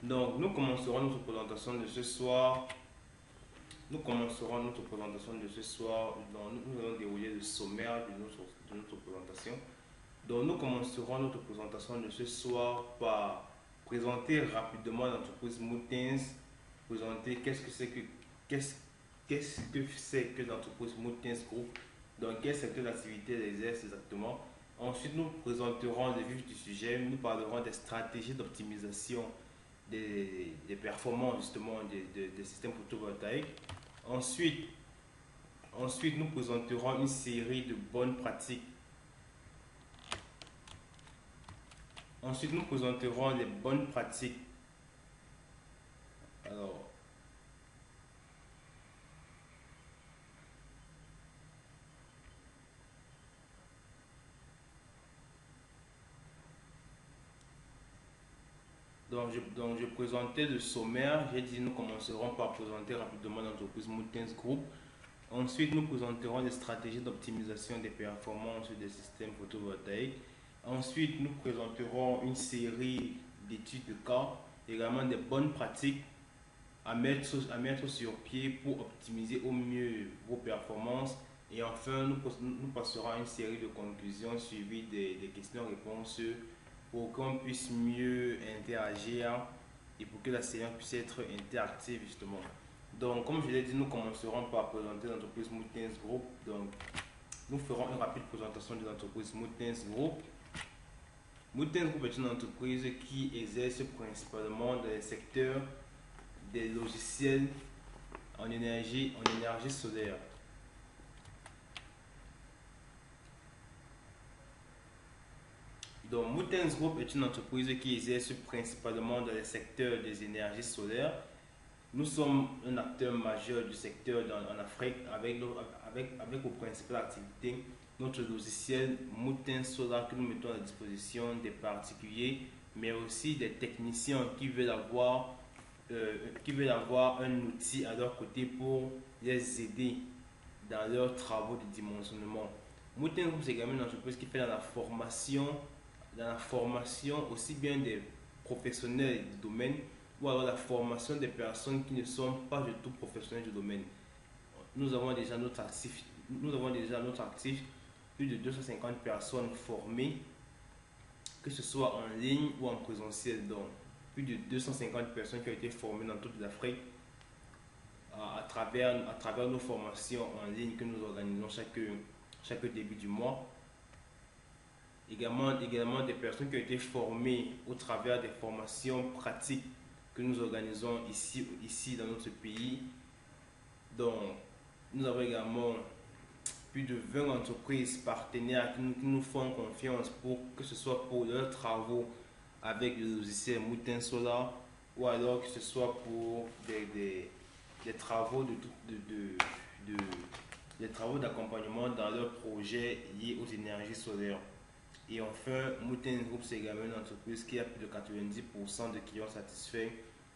Donc, nous commencerons notre présentation de ce soir. Nous commencerons notre présentation de ce soir. Donc, nous allons dérouler le sommaire de notre présentation. Donc, nous commencerons notre présentation de ce soir par présenter rapidement l'entreprise Moutins, présenter qu'est-ce qu'est-ce que c'est que l'entreprise Moutins Group, dans quel secteur d'activité elle exerce exactement. Ensuite, nous présenterons le vif du sujet, nous parlerons des stratégies d'optimisation des performances justement des systèmes photovoltaïques. Ensuite, ensuite, nous présenterons une série de bonnes pratiques. Ensuite, nous présenterons les bonnes pratiques. Alors, donc je présentais le sommaire. J'ai dit nous commencerons par présenter rapidement l'entreprise Moutins Group. Ensuite, nous présenterons les stratégies d'optimisation des performances des systèmes photovoltaïques. Ensuite, nous présenterons une série d'études de cas, également des bonnes pratiques à mettre sur pied pour optimiser au mieux vos performances. Et enfin, nous passerons à une série de conclusions suivies des questions-réponses pour qu'on puisse mieux interagir et pour que la séance puisse être interactive justement. Donc, comme je l'ai dit, nous commencerons par présenter l'entreprise Moutins Group. Donc, nous ferons une rapide présentation de l'entreprise Moutins Group. Moutins Group est une entreprise qui exerce principalement dans les secteurs des logiciels en énergie solaire. Donc, Moutins Group est une entreprise qui exerce principalement dans les secteurs des énergies solaires. Nous sommes un acteur majeur du secteur en Afrique avec pour principale activité notre logiciel Moutins Solar que nous mettons à la disposition des particuliers, mais aussi des techniciens qui veulent avoir un outil à leur côté pour les aider dans leurs travaux de dimensionnement. Mountain Group, c'est également une entreprise qui fait dans la formation aussi bien des professionnels du domaine ou alors la formation des personnes qui ne sont pas du tout professionnels du domaine. Nous avons déjà notre actif plus de 250 personnes formées, que ce soit en ligne ou en présentiel. Donc, plus de 250 personnes qui ont été formées dans toute l'Afrique à travers nos formations en ligne que nous organisons chaque début du mois. Également des personnes qui ont été formées au travers des formations pratiques que nous organisons ici dans notre pays. Donc, nous avons également plus de 20 entreprises partenaires qui nous font confiance pour que ce soit pour leurs travaux avec le logiciel Moutins Solar ou alors que ce soit pour des travaux des travaux d'accompagnement dans leurs projets liés aux énergies solaires. Et enfin, Mountain Group, c'est également une entreprise qui a plus de 90% de clients satisfaits,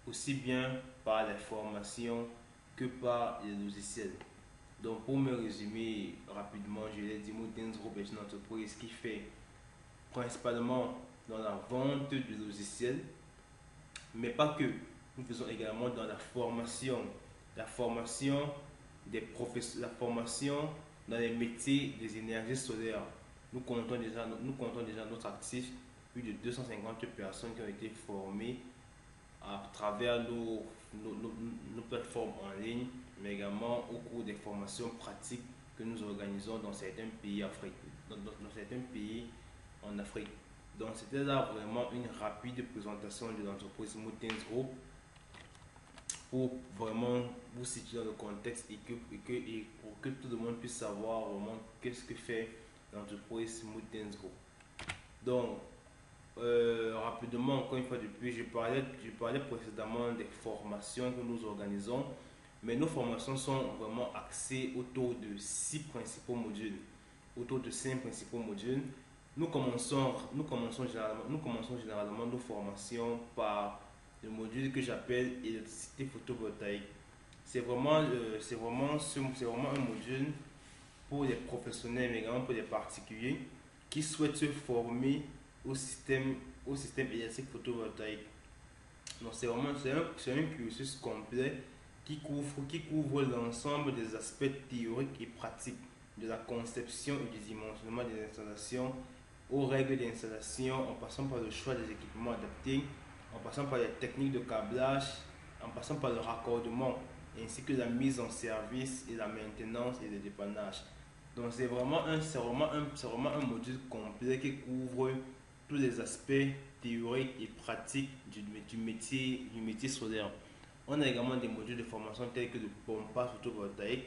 aussi bien par les formations que par les logiciels. Donc, pour me résumer rapidement, je l'ai dit, Mountain Group est une entreprise qui fait principalement dans la vente de logiciels, mais pas que. Nous faisons également dans la formation la formation dans les métiers des énergies solaires. Nous comptons déjà notre actif, plus de 250 personnes qui ont été formées à travers nos plateformes en ligne, mais également au cours des formations pratiques que nous organisons dans certains pays, dans certains pays en Afrique. Donc c'était là vraiment une rapide présentation de l'entreprise Moutins Group pour vraiment vous situer dans le contexte et pour que tout le monde puisse savoir vraiment qu'est-ce que fait l'entreprise Moutins Group. Donc, rapidement, encore une fois depuis, je parlais précédemment des formations que nous organisons, mais nos formations sont vraiment axées autour de 6 principaux modules, autour de 5 principaux modules. Nous commençons généralement nos formations par le module que j'appelle électricité photovoltaïque. C'est vraiment un module pour les professionnels, mais également pour les particuliers qui souhaitent se former au système électrique photovoltaïque. Donc c'est un cursus complet qui couvre l'ensemble des aspects théoriques et pratiques de la conception et du dimensionnement des installations aux règles d'installation, en passant par le choix des équipements adaptés, en passant par les techniques de câblage, en passant par le raccordement, ainsi que la mise en service et la maintenance et le dépannage. Donc c'est vraiment un module complet qui couvre tous les aspects théoriques et pratiques du métier solaire. On a également des modules de formation tels que le pompage photovoltaïque.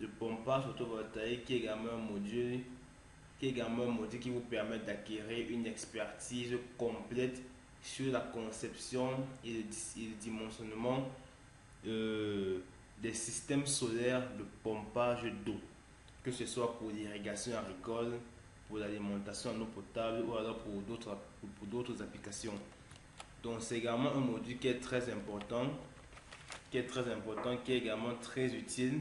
Le pompage photovoltaïque qui est également un module qui vous permet d'acquérir une expertise complète sur la conception et le dimensionnement des systèmes solaires de pompage d'eau, que ce soit pour l'irrigation agricole, pour l'alimentation en eau potable ou alors pour d'autres applications. Donc c'est également un module qui est très important, qui est également très utile,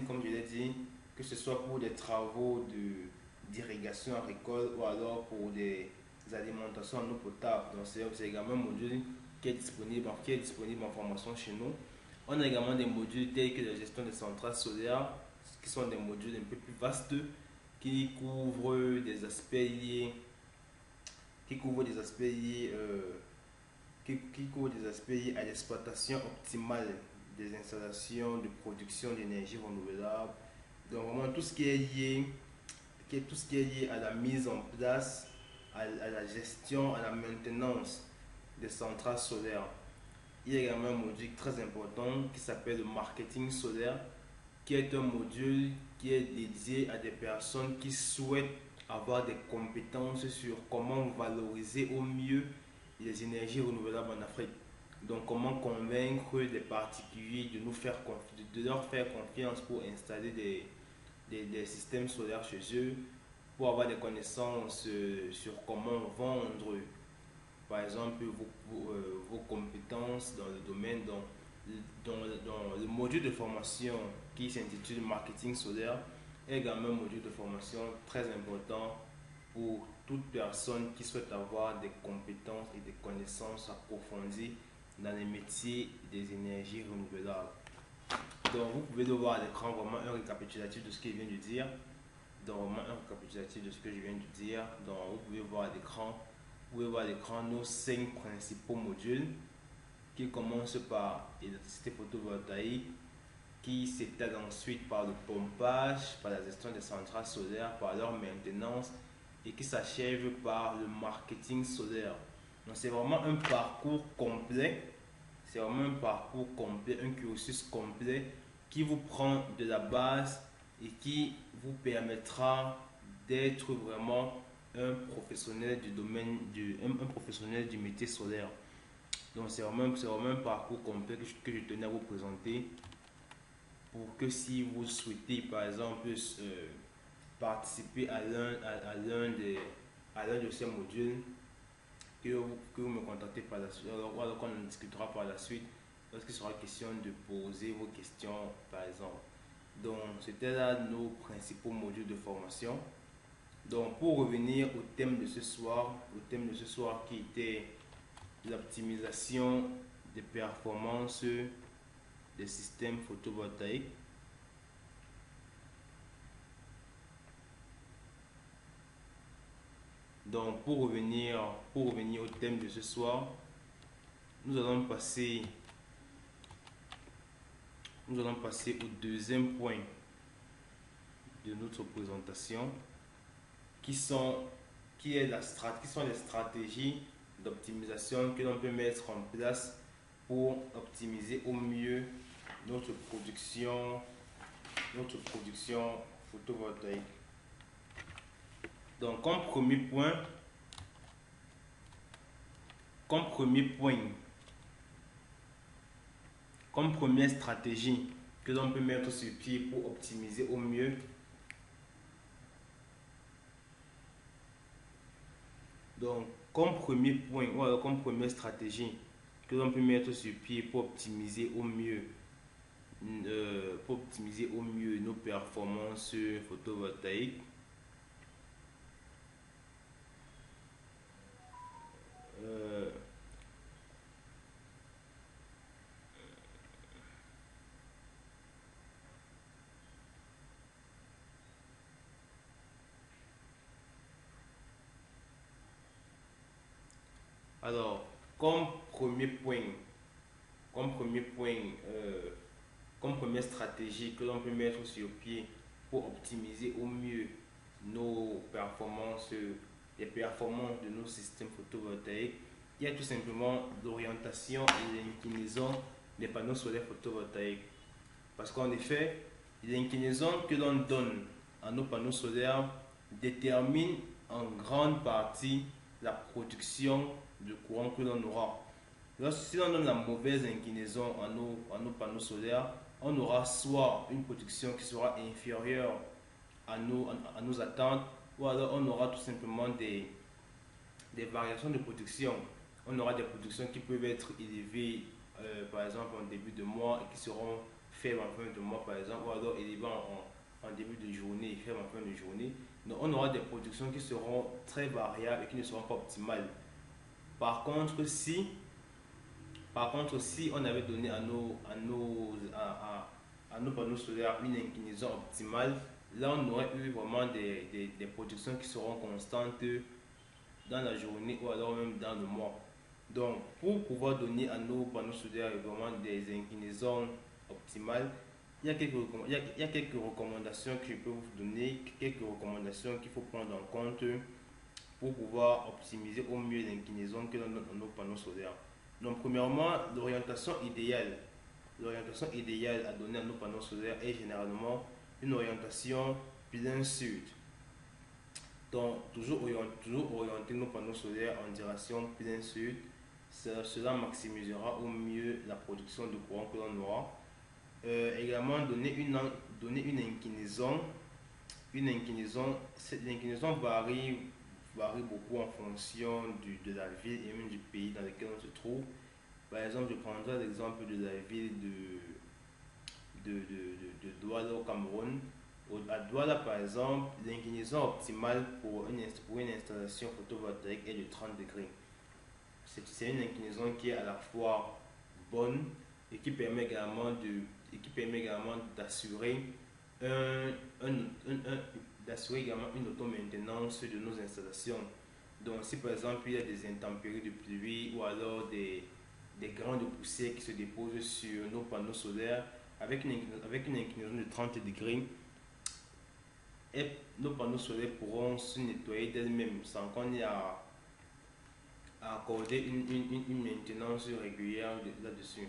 comme je l'ai dit, que ce soit pour des travaux d'irrigation agricole ou alors pour des alimentations en eau potable. Donc c'est également un module qui est disponible en formation chez nous. On a également des modules tels que la gestion des centrales solaires, qui sont des modules un peu plus vastes, qui couvrent des aspects liés, qui couvrent des aspects liés, à l'exploitation optimale des installations de production d'énergie renouvelable. Donc vraiment tout ce qui est lié à la mise en place, à la gestion, à la maintenance des centrales solaires. Il y a également un module très important qui s'appelle le marketing solaire, qui est un module qui est dédié à des personnes qui souhaitent avoir des compétences sur comment valoriser au mieux les énergies renouvelables en Afrique. Donc comment convaincre les particuliers de leur faire confiance pour installer des systèmes solaires chez eux, pour avoir des connaissances sur comment vendre par exemple vos compétences dans le domaine, dans le module de formation qui s'intitule marketing solaire est également un module de formation très important pour toute personne qui souhaite avoir des compétences et des connaissances approfondies dans les métiers des énergies renouvelables. Donc vous pouvez le voir à l'écran, vraiment un récapitulatif de ce que je viens de dire. Donc vous pouvez voir à l'écran nos 5 principaux modules qui commencent par l'électricité photovoltaïque, qui s'étale ensuite par le pompage, par la gestion des centrales solaires, par leur maintenance et qui s'achève par le marketing solaire. Donc c'est vraiment un parcours complet, un cursus complet qui vous prend de la base et qui vous permettra d'être vraiment un professionnel un professionnel du métier solaire. Donc c'est vraiment un parcours complet que je tenais à vous présenter pour que si vous souhaitez par exemple participer à l'un de ces modules, que vous me contactez par la suite, alors qu'on en discutera par la suite lorsqu'il sera question de poser vos questions par exemple. Donc c'était là nos principaux modules de formation. Donc pour revenir au thème de ce soir, qui était l'optimisation des performances des systèmes photovoltaïques. Donc pour revenir au thème de ce soir, nous allons passer au deuxième point de notre présentation, qui sont les stratégies d'optimisation que l'on peut mettre en place pour optimiser au mieux notre production photovoltaïque. Donc comme premier point, comme première stratégie que l'on peut mettre sur pied pour optimiser au mieux comme première stratégie que l'on peut mettre sur pied pour optimiser au mieux nos performances photovoltaïques, Alors, comme premier point, comme premier point, euh, comme première stratégie que l'on peut mettre sur pied pour optimiser au mieux nos performances, les performances de nos systèmes photovoltaïques, il y a tout simplement l'orientation et l'inclinaison des panneaux solaires photovoltaïques. Parce qu'en effet, l'inclinaison que l'on donne à nos panneaux solaires détermine en grande partie la production de courant que l'on aura. Si on donne la mauvaise inclinaison à nos panneaux solaires, on aura soit une production qui sera inférieure à nos attentes, ou alors on aura tout simplement des variations de production. On aura des productions qui peuvent être élevées, par exemple, en début de mois et qui seront faibles en fin de mois, par exemple, ou alors élevées en début de journée et faibles en fin de journée. Donc, on aura des productions qui seront très variables et qui ne seront pas optimales. Par contre, si, si on avait donné à nos panneaux solaires une inclinaison optimale, là on aurait eu vraiment des productions qui seront constantes dans la journée ou alors même dans le mois. Donc, pour pouvoir donner à nos panneaux solaires vraiment des inclinaisons optimales, il y a quelques recommandations que je peux vous donner, quelques recommandations qu'il faut prendre en compte pour pouvoir optimiser au mieux l'inclinaison que l'on donne à nos panneaux solaires. Donc, premièrement, l'orientation idéale. L'orientation idéale à donner à nos panneaux solaires est généralement une orientation plein sud. Donc, toujours orienter nos panneaux solaires en direction plein sud. Cela maximisera au mieux la production de courant que l'on aura. Également, donner une inclinaison. Cette inclinaison varie beaucoup en fonction de la ville et même du pays dans lequel on se trouve. Par exemple, je prendrai l'exemple de la ville de Douala au Cameroun. À Douala, par exemple, l'inclinaison optimale pour une installation photovoltaïque est de 30 degrés. C'est une inclinaison qui est à la fois bonne et qui permet également d'assurer d'assurer également une auto-maintenance de nos installations. Donc, si par exemple il y a des intempéries de pluie ou alors des grains de poussière qui se déposent sur nos panneaux solaires, avec une inclinaison de 30 degrés, et nos panneaux solaires pourront se nettoyer d'elles-mêmes sans qu'on ait à accorder une maintenance régulière là-dessus.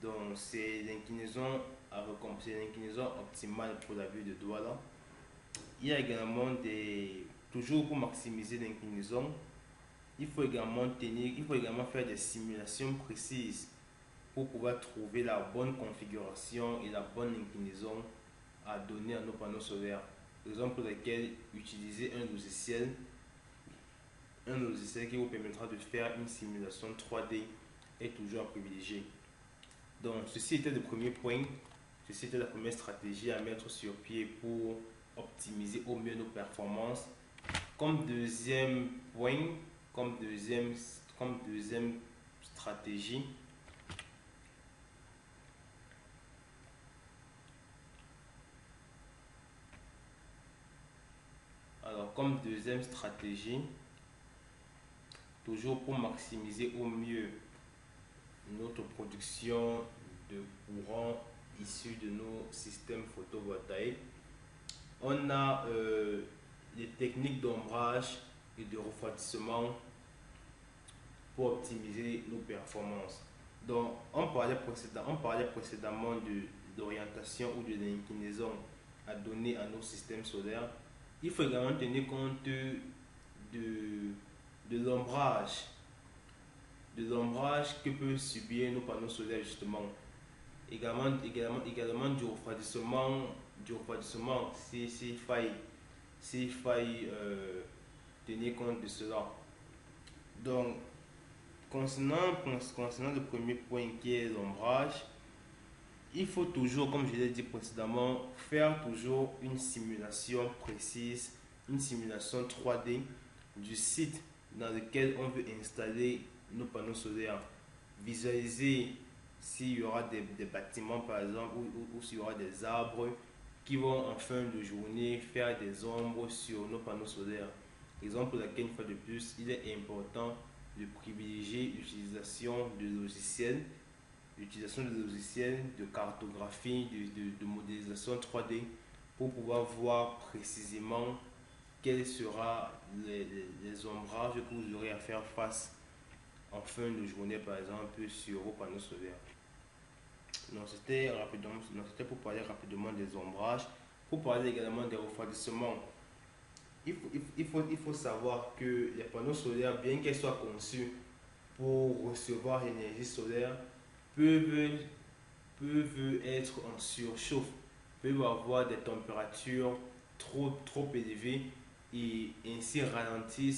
Donc, c'est l'inclinaison optimale pour la ville de Douala. Il y a également toujours pour maximiser l'inclinaison, il faut également faire des simulations précises pour pouvoir trouver la bonne configuration et la bonne inclinaison à donner à nos panneaux solaires. Raison pour laquelle utiliser un logiciel qui vous permettra de faire une simulation 3D est toujours à privilégier. Donc, ceci était le premier point, ceci était la première stratégie à mettre sur pied pour optimiser au mieux nos performances. Comme deuxième point, comme deuxième stratégie, comme deuxième stratégie, toujours pour maximiser au mieux notre production de courant issu de nos systèmes photovoltaïques, on a les techniques d'ombrage et de refroidissement pour optimiser nos performances. Donc, on parlait précédemment de l'orientation ou de l'inclinaison à donner à nos systèmes solaires. Il faut également tenir compte de l'ombrage, que peuvent subir nos panneaux solaires justement. Également du refroidissement s'il faille tenir compte de cela. Donc, concernant le premier point qui est l'ombrage, il faut toujours, comme je l'ai dit précédemment, faire toujours une simulation précise, une simulation 3D du site dans lequel on veut installer nos panneaux solaires. Visualiser s'il y aura des bâtiments par exemple ou s'il y aura des arbres qui vont en fin de journée faire des ombres sur nos panneaux solaires. Raison pour laquelle, une fois de plus, il est important de privilégier l'utilisation de logiciels de cartographie, de modélisation 3D pour pouvoir voir précisément quels seront les ombrages que vous aurez à faire face en fin de journée, par exemple, sur vos panneaux solaires. Donc, c'était pour parler rapidement des ombrages, pour parler également des refroidissements. Il faut savoir que les panneaux solaires, bien qu'ils soient conçus pour recevoir l'énergie solaire, peuvent être en surchauffe, peuvent avoir des températures trop élevées et ainsi ralentir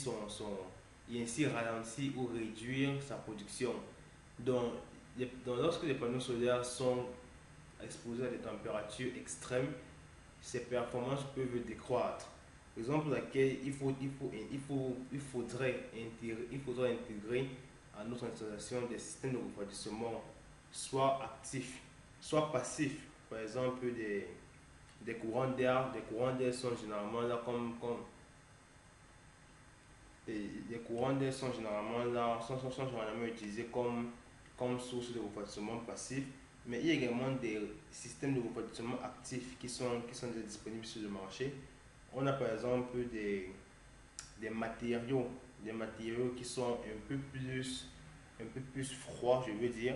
ou réduire sa production. Donc, lorsque les panneaux solaires sont exposés à des températures extrêmes, ses performances peuvent décroître. Raison pour laquelle il faudrait intégrer à notre installation des systèmes de refroidissement soit actifs, soit passifs. Par exemple, des courants d'air. Des courants d'air sont généralement là les courants d'air sont généralement utilisés comme source de refroidissement passif. Mais il y a également des systèmes de refroidissement actifs qui sont déjà disponibles sur le marché. On a par exemple des matériaux qui sont un peu plus froids, je veux dire.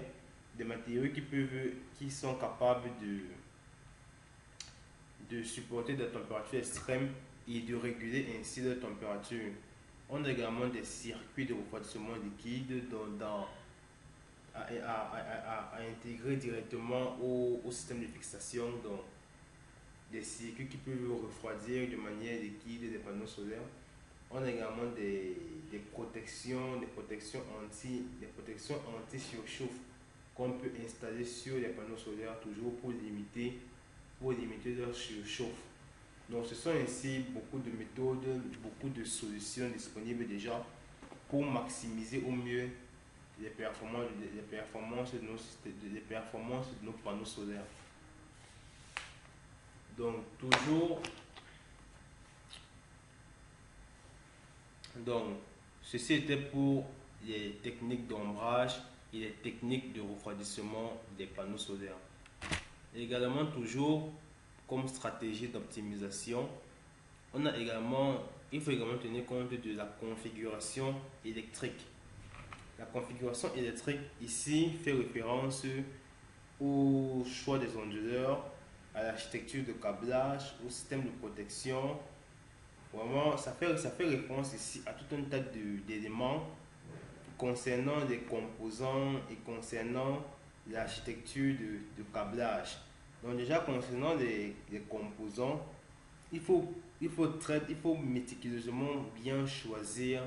Des matériaux qui sont capables de supporter des températures extrêmes et de réguler ainsi leur température. On a également des circuits de refroidissement liquide à intégrer directement au système de fixation. Donc, des circuits qui peuvent refroidir de manière liquide des panneaux solaires. On a également des protections anti-surchauffe qu'on peut installer sur les panneaux solaires toujours pour limiter leur surchauffe. Donc ce sont ainsi beaucoup de méthodes, beaucoup de solutions disponibles déjà pour maximiser au mieux les performances de nos panneaux solaires. Donc ceci était pour les techniques d'ombrage et les techniques de refroidissement des panneaux solaires. Et également toujours comme stratégie d'optimisation, il faut également tenir compte de la configuration électrique. La configuration électrique ici fait référence au choix des onduleurs, à l'architecture de câblage, au système de protection. Vraiment, ça fait référence ici à tout un tas d'éléments concernant les composants et concernant l'architecture de câblage. Donc déjà concernant les composants, il faut méticuleusement bien choisir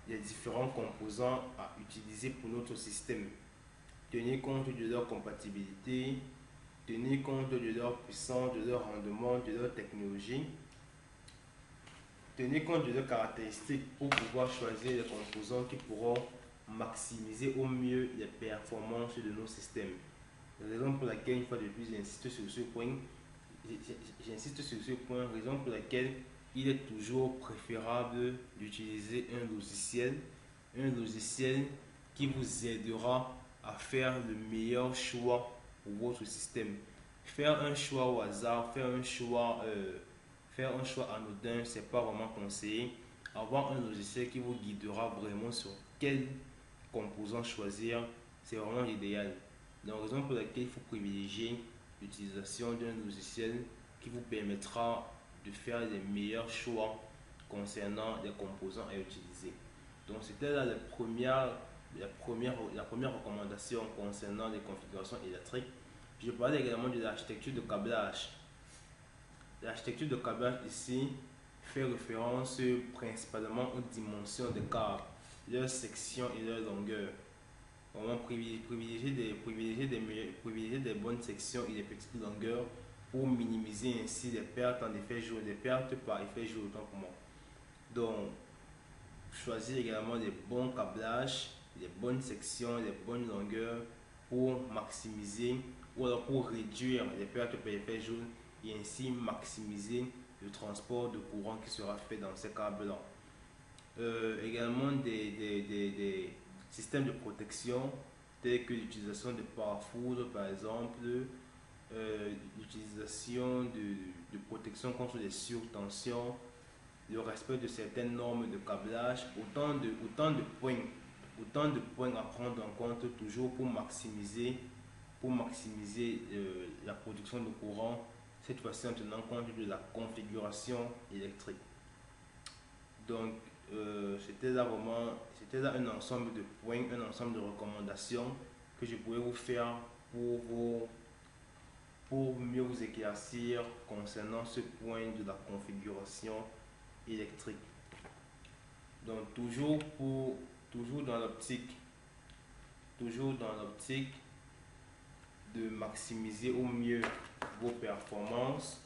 les différents composants à utiliser pour notre système. Tenir compte de leur compatibilité, tenir compte de leur puissance, de leur rendement, de leur technologie, tenir compte de leurs caractéristiques pour pouvoir choisir les composants qui pourront maximiser au mieux les performances de nos systèmes. La raison pour laquelle, une fois de plus, j'insiste sur ce point, raison pour laquelle il est toujours préférable d'utiliser un logiciel qui vous aidera à faire le meilleur choix pour votre système. Faire un choix au hasard, faire un choix anodin, c'est pas vraiment conseillé. Avoir un logiciel qui vous guidera vraiment sur quel composant choisir, c'est vraiment l'idéal. Donc, raison pour laquelle il faut privilégier l'utilisation d'un logiciel qui vous permettra de faire les meilleurs choix concernant les composants à utiliser. Donc, c'était là la première recommandation concernant les configurations électriques. Je parlais également de l'architecture de câblage. L'architecture de câblage ici fait référence principalement aux dimensions des câbles, leur section et leur longueur. Vraiment privilégier des bonnes sections et des petites longueurs pour minimiser ainsi les pertes en effet jour, les pertes par effet jour autant pour moi. Donc, choisir également les bons câblages, les bonnes sections, les bonnes longueurs pour maximiser ou alors pour réduire les pertes par effet jour et ainsi maximiser le transport de courant qui sera fait dans ces câbles-là. Également des systèmes de protection tels que l'utilisation de pare-foutre par exemple, l'utilisation de protection contre les surtensions, le respect de certaines normes de câblage, autant de points à prendre en compte toujours pour maximiser la production de courant, cette fois-ci en tenant compte de la configuration électrique. Donc, c'était là un ensemble de points, un ensemble de recommandations que je pouvais vous faire pour mieux vous éclaircir concernant ce point de la configuration électrique. Donc, toujours dans l'optique, toujours dans l'optique de maximiser au mieux vos performances,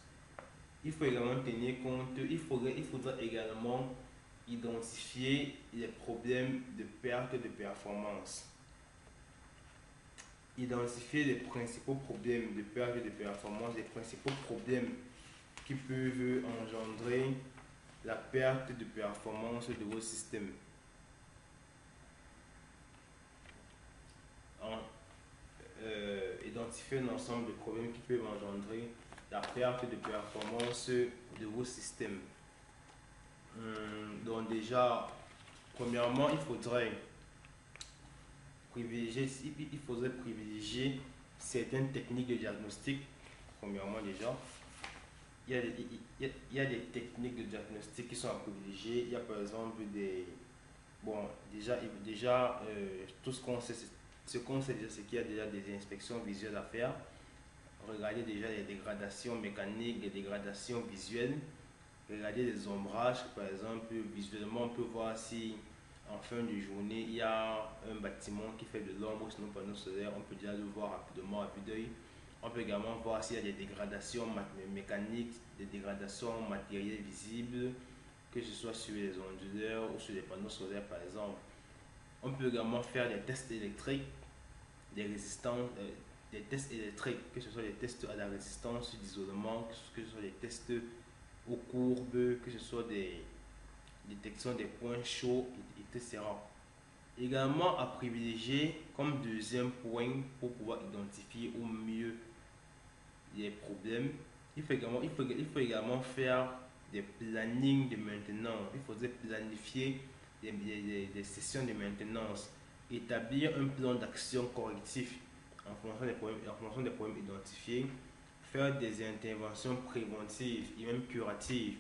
il faut également tenir compte, il faudra également identifier les problèmes de perte de performance. Identifier les principaux problèmes de perte de performance, les principaux problèmes qui peuvent engendrer la perte de performance de vos systèmes. Identifier un ensemble de problèmes qui peuvent engendrer la perte de performance de vos systèmes. Donc déjà, premièrement, il faudrait privilégier certaines techniques de diagnostic. Premièrement déjà, il y a des techniques de diagnostic qui sont à privilégier. Il y a par exemple des... Bon, déjà tout ce qu'on sait, c'est qu'il y a déjà des inspections visuelles à faire. Regardez déjà les dégradations mécaniques, les dégradations visuelles. Regardez les ombrages, par exemple, visuellement on peut voir si en fin de journée il y a un bâtiment qui fait de l'ombre sur nos panneaux solaires, on peut déjà le voir rapidement à vue d'œil. On peut également voir s'il y a des dégradations mécaniques, des dégradations matérielles visibles, que ce soit sur les onduleurs ou sur les panneaux solaires par exemple. On peut également faire des tests électriques, des résistances, des tests électriques, que ce soit des tests à la résistance d'isolement, que ce soit des tests aux courbes, que ce soit des détections des points chauds, etc. Également à privilégier comme deuxième point pour pouvoir identifier au mieux les problèmes, il faut également faire des plannings de maintenance. Il faudrait planifier des sessions de maintenance, établir un plan d'action correctif en fonction des problèmes identifiés, faire des interventions préventives et même curatives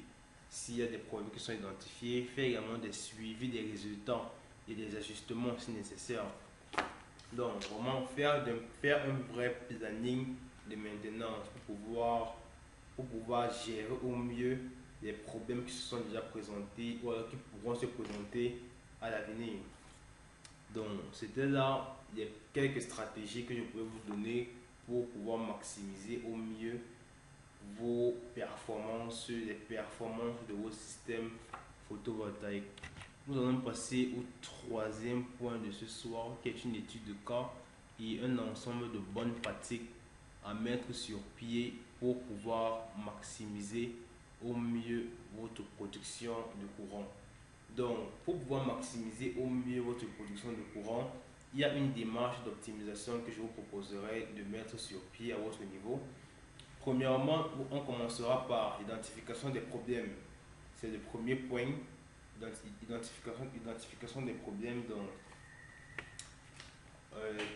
s'il y a des problèmes qui sont identifiés, faire également des suivis des résultats et des ajustements si nécessaire. Donc, vraiment faire un vrai planning de maintenance pour pouvoir gérer au mieux les problèmes qui se sont déjà présentés ou alors qui pourront se présenter à l'avenir. Donc, c'était là les quelques stratégies que je pouvais vous donner pour pouvoir maximiser au mieux vos performances, les performances de vos systèmes photovoltaïques. Nous allons passer au troisième point de ce soir, qui est une étude de cas et un ensemble de bonnes pratiques à mettre sur pied pour pouvoir maximiser au mieux votre production de courant. Donc, pour pouvoir maximiser au mieux votre production de courant, il y a une démarche d'optimisation que je vous proposerai de mettre sur pied à votre niveau. Premièrement, on commencera par l'identification des problèmes. C'est le premier point, identification des problèmes. Donc,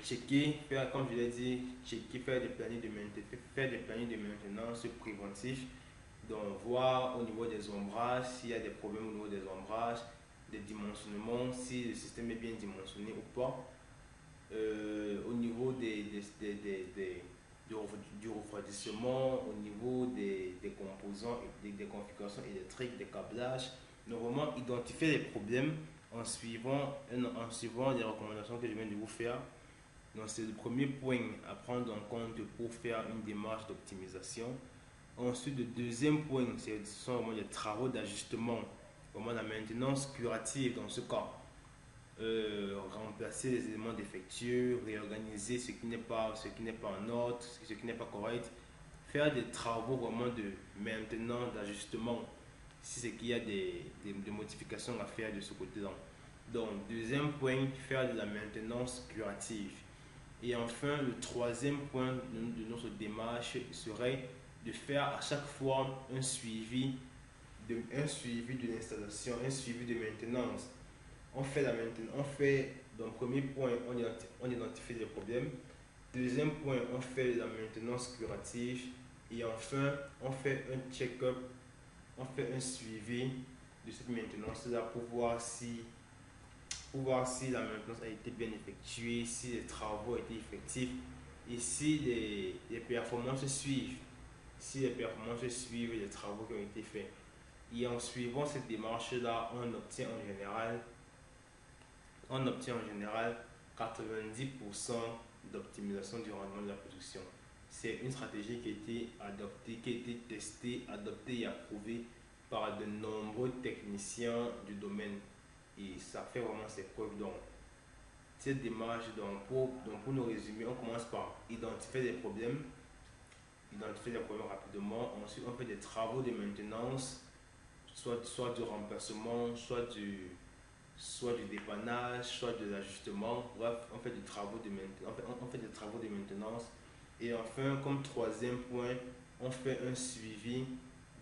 checker, comme je l'ai dit, faire des plannings de maintenance préventifs. Donc, voir au niveau des ombrages s'il y a des problèmes au niveau des ombrages, des dimensionnements, si le système est bien dimensionné ou pas. Au niveau du refroidissement, au niveau des composants, des configurations électriques, des câblages. Donc, vraiment identifier les problèmes en suivant les recommandations que je viens de vous faire. Donc, c'est le premier point à prendre en compte pour faire une démarche d'optimisation. Ensuite, le deuxième point, ce sont vraiment les travaux d'ajustement, vraiment la maintenance curative dans ce cas. Remplacer les éléments défectueux, réorganiser ce qui n'est pas en ordre, ce qui n'est pas correct, faire des travaux vraiment de maintenance, d'ajustement. si c'est qu'il y a des modifications à faire de ce côté-là. Donc, deuxième point, faire de la maintenance curative. Et enfin, le troisième point de notre démarche serait de faire à chaque fois un suivi de l'installation, un suivi de maintenance. On fait la maintenance, donc premier point, on identifie les problèmes. Deuxième point, on fait la maintenance curative. Et enfin, on fait un check-up, on fait un suivi de cette maintenance-là pour voir si la maintenance a été bien effectuée, si les travaux ont été effectifs et si les performances suivent. Si les performances suivent les travaux qui ont été faits. Et en suivant cette démarche-là, on obtient en général 90% d'optimisation du rendement de la production. C'est une stratégie qui a été adoptée, qui a été testée, adoptée et approuvée par de nombreux techniciens du domaine. Et ça fait vraiment ses preuves. Donc, cette démarche, pour nous résumer, on commence par identifier les problèmes rapidement. Ensuite, on fait des travaux de maintenance, soit du remplacement, soit du dépannage, soit de l'ajustement. Bref, on fait des travaux de maintenance. On fait des travaux de maintenance. Et enfin, comme troisième point, on fait un suivi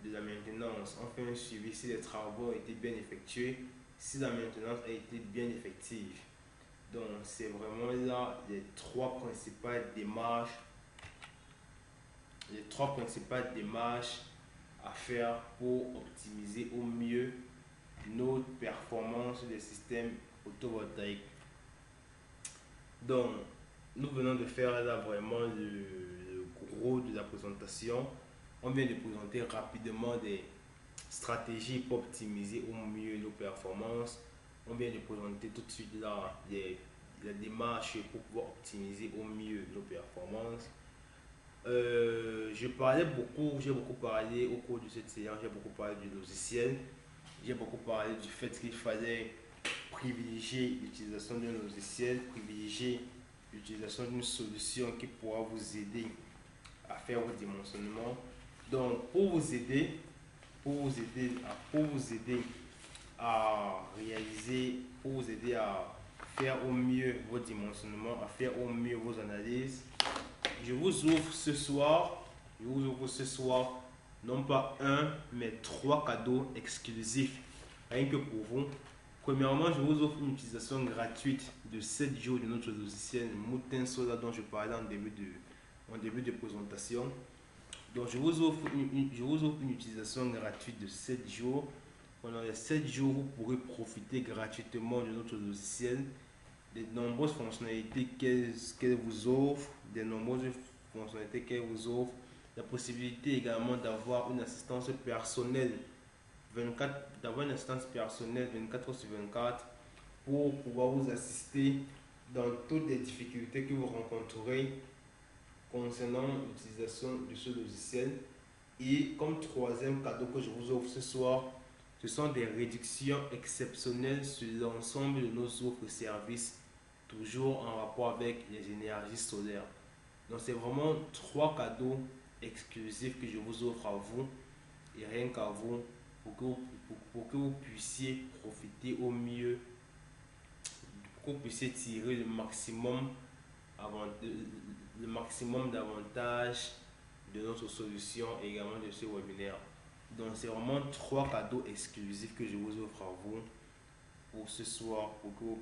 de la maintenance. On fait un suivi si les travaux ont été bien effectués, si la maintenance a été bien effective. Donc, c'est vraiment là les trois principales démarches à faire pour optimiser au mieux nos performances des systèmes photovoltaïques. Donc, nous venons de faire là vraiment le gros de la présentation. On vient de présenter rapidement des stratégies pour optimiser au mieux nos performances. On vient de présenter tout de suite là la démarche pour pouvoir optimiser au mieux nos performances. J'ai beaucoup parlé au cours de cette séance, j'ai beaucoup parlé du logiciel, j'ai beaucoup parlé du fait qu'il fallait privilégier l'utilisation d'un logiciel, privilégier l'utilisation d'une solution qui pourra vous aider à faire vos dimensionnements. Donc, pour vous aider à réaliser, pour vous aider à faire au mieux vos dimensionnements, à faire au mieux vos analyses, je vous ouvre ce soir, non pas un, mais trois cadeaux exclusifs, rien que pour vous. Premièrement, je vous offre une utilisation gratuite de 7 jours de notre logiciel Moutin Solar dont je parlais en début de présentation. Donc, je vous offre une utilisation gratuite de 7 jours. Pendant les 7 jours, vous pourrez profiter gratuitement de notre logiciel, des nombreuses fonctionnalités qu'elle vous offre, la possibilité également d'avoir une assistance personnelle 24 heures sur 24 pour pouvoir vous assister dans toutes les difficultés que vous rencontrerez concernant l'utilisation de ce logiciel. Et comme troisième cadeau que je vous offre ce soir, ce sont des réductions exceptionnelles sur l'ensemble de nos offres et services, toujours en rapport avec les énergies solaires. Donc c'est vraiment trois cadeaux exclusifs que je vous offre à vous et rien qu'à vous pour que vous puissiez profiter au mieux, pour que vous puissiez tirer le maximum d'avantages de notre solution et également de ce webinaire. Donc c'est vraiment trois cadeaux exclusifs que je vous offre à vous pour ce soir, pour que vous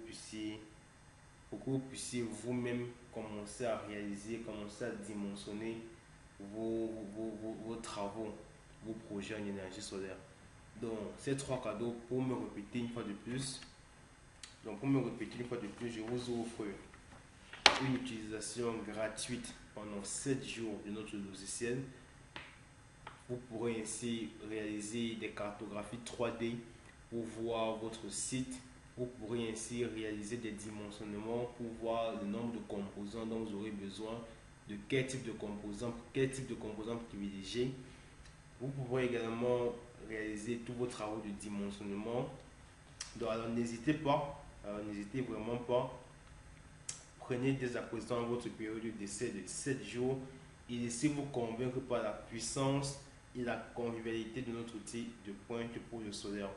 puissiez vous-même commencer à réaliser, commencer à dimensionner vos travaux, vos projets en énergie solaire. Donc ces trois cadeaux, pour me répéter une fois de plus, je vous offre une utilisation gratuite pendant 7 jours de notre logiciel. Vous pourrez ainsi réaliser des cartographies 3D pour voir votre site. Vous pourrez ainsi réaliser des dimensionnements pour voir le nombre de composants dont vous aurez besoin, de quel type de composants privilégier. Vous pourrez également réaliser tous vos travaux de dimensionnement. Donc alors n'hésitez vraiment pas. Prenez dès à présent votre période d'essai de 7 jours et laissez-vous convaincre par la puissance et la convivialité de notre outil de pointe pour le solaire.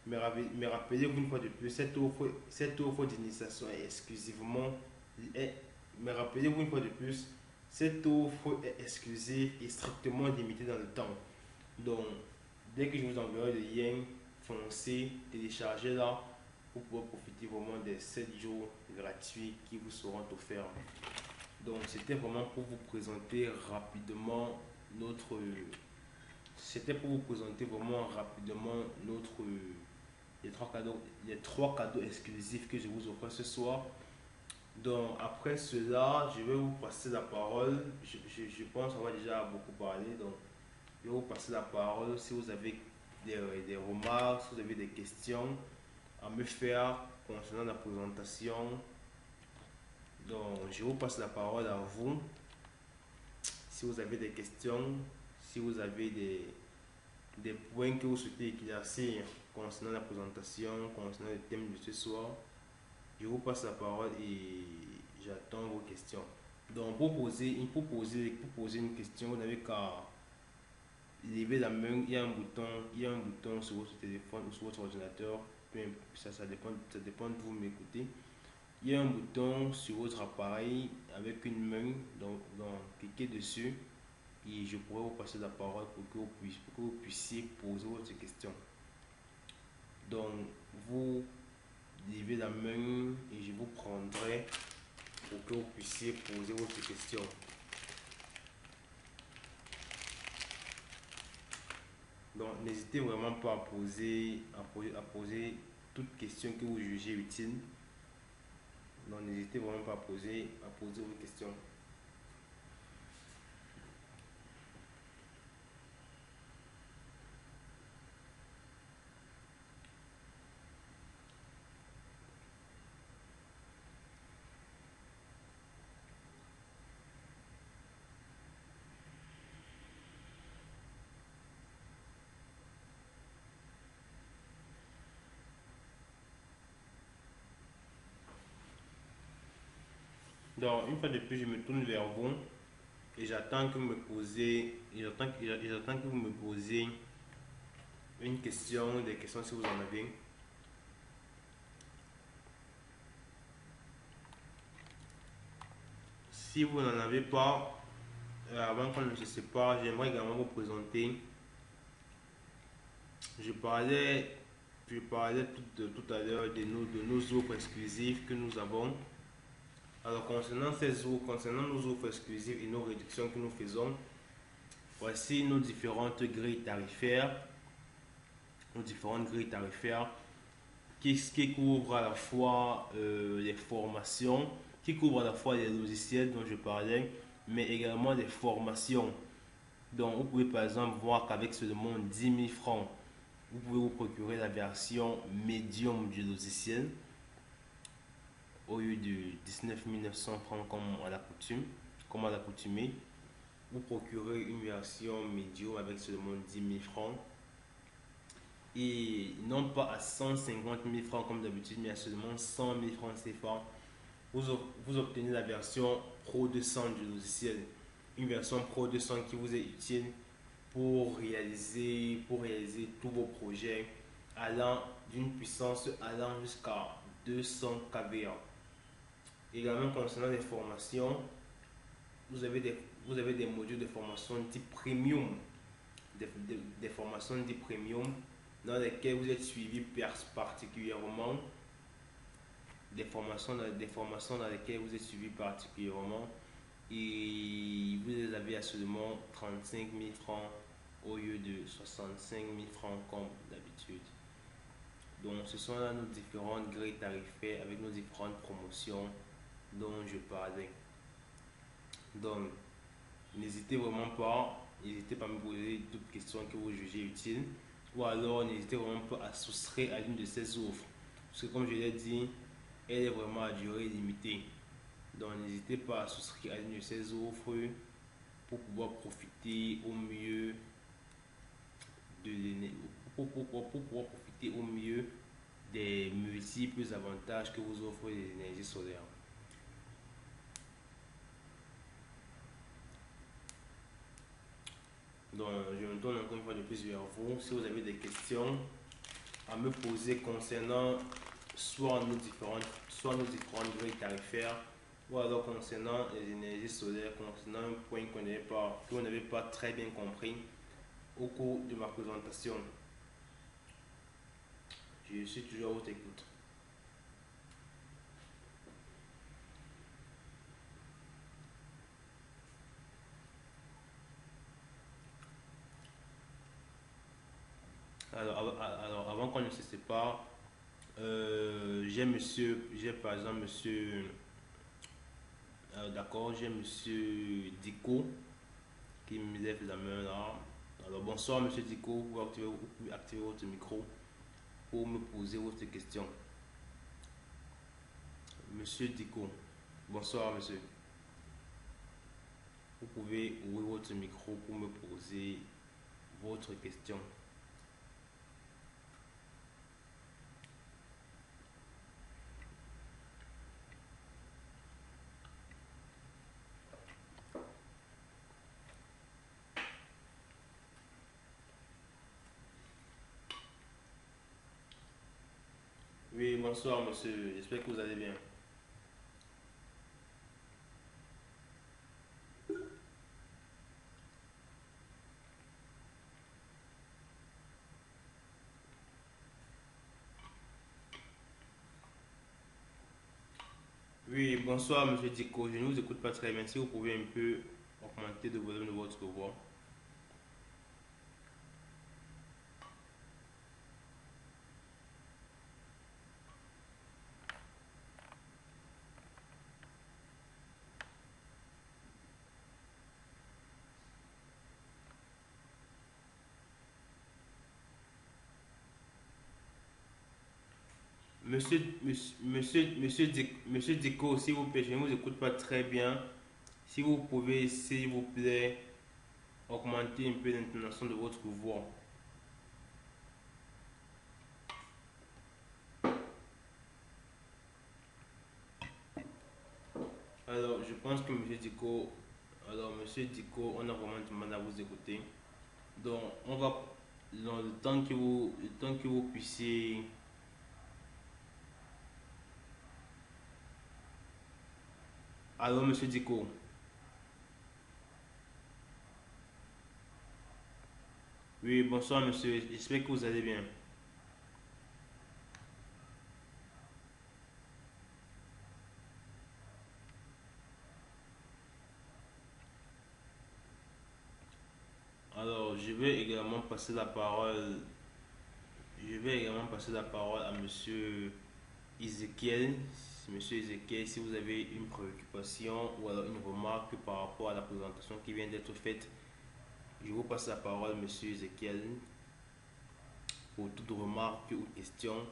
Mais rappelez-vous une fois de plus, cette offre d'initiation est exclusivement. Est, mais rappelez-vous une fois de plus, cette offre est exclusive et strictement limitée dans le temps. Donc, dès que je vous enverrai le lien, foncez, téléchargez-la pour pouvoir profiter vraiment des 7 jours gratuits qui vous seront offerts. Donc, c'était vraiment pour vous présenter rapidement notre. C'était pour vous présenter vraiment rapidement notre. Les trois cadeaux exclusifs que je vous offre ce soir. Donc, après cela, je vais vous passer la parole. Je pense qu'on va déjà beaucoup parler. Donc, je vais vous passer la parole si vous avez des remarques, si vous avez des questions à me faire concernant la présentation. Donc, je vous passe la parole à vous. Si vous avez des questions, si vous avez des points que vous souhaitez éclaircir concernant la présentation, concernant le thème de ce soir, je vous passe la parole et j'attends vos questions. Donc, pour poser une question, vous n'avez qu'à lever la main. Il y a un bouton sur votre téléphone ou sur votre ordinateur. Ça dépend de vous m'écoutez. Il y a un bouton sur votre appareil avec une main, donc cliquez dessus et je pourrai vous passer la parole pour que vous puissiez poser votre question. Donc, vous levez la main et je vous prendrai pour que vous puissiez poser votre question. Donc, n'hésitez vraiment pas à poser toute question que vous jugez utile. Donc, n'hésitez vraiment pas à poser vos questions. Donc, une fois de plus, je me tourne vers vous et j'attends que vous me posez, j'attends que vous me posez une question, des questions si vous en avez. Si vous n'en avez pas, avant qu'on ne se sépare, j'aimerais également vous présenter. Je parlais tout à l'heure de nos offres exclusives que nous avons. Alors, concernant nos offres exclusives et nos réductions que nous faisons, voici nos différentes grilles tarifaires. Nos différentes grilles tarifaires qui couvrent à la fois les formations, qui couvrent à la fois les logiciels dont je parlais, mais également des formations. Donc, vous pouvez par exemple voir qu'avec seulement 10 000 francs, vous pouvez vous procurer la version médium du logiciel au lieu de 19 900 francs comme à l'accoutumée. Vous procurez une version médium avec seulement 10 000 francs et non pas à 150 000 francs comme d'habitude, mais à seulement 100 000 francs CFA. Vous obtenez la version Pro 200 du logiciel, une version Pro 200 qui vous est utile pour réaliser tous vos projets d'une puissance allant jusqu'à 200 kVA. Également concernant les formations, vous avez des modules de formation type premium, des formations type premium dans lesquelles vous êtes suivi particulièrement, des formations dans lesquelles vous êtes suivi particulièrement et vous les avez à seulement 35 000 francs au lieu de 65 000 francs comme d'habitude. Donc ce sont là nos différentes grilles tarifaires avec nos différentes promotions dont je parlais. Donc n'hésitez pas à me poser toutes questions que vous jugez utiles ou alors n'hésitez vraiment pas à souscrire à l'une de ces offres. Parce que comme je l'ai dit, elle est vraiment à durée limitée. Donc n'hésitez pas à souscrire à l'une de ces offres pour pouvoir profiter au mieux des multiples avantages que vous offrent les énergies solaires. Donc, je me tourne encore une fois de plus vers vous. Si vous avez des questions à me poser concernant soit nos différentes grilles tarifaires, ou alors concernant les énergies solaires, concernant un point que vous n'avez pas très bien compris au cours de ma présentation. Je suis toujours à votre écoute. Alors, avant qu'on ne se sépare, j'ai par exemple monsieur, d'accord, j'ai monsieur Dico qui me lève la main là. Alors, bonsoir monsieur Dico, vous pouvez activer votre micro pour me poser votre question. Monsieur Dico, bonsoir monsieur. Vous pouvez ouvrir votre micro pour me poser votre question. Oui, bonsoir monsieur, j'espère que vous allez bien. Oui, bonsoir monsieur Dico, je ne vous écoute pas très bien. Si vous pouvez un peu augmenter le volume de votre voix. Monsieur Dico, s'il vous plaît, je ne vous écoute pas très bien. Si vous pouvez, s'il vous plaît, augmenter un peu l'intonation de votre voix. Alors, je pense que Monsieur Dico, on a vraiment du mal à vous écouter. Donc, dans le temps que vous puissiez. Alors, Monsieur Dico. Oui, bonsoir, monsieur. J'espère que vous allez bien. Alors, je vais également passer la parole à monsieur Ezekiel. Monsieur Ezekiel, si vous avez une préoccupation ou alors une remarque par rapport à la présentation qui vient d'être faite, je vous passe la parole, monsieur Ezekiel, pour toute remarque ou question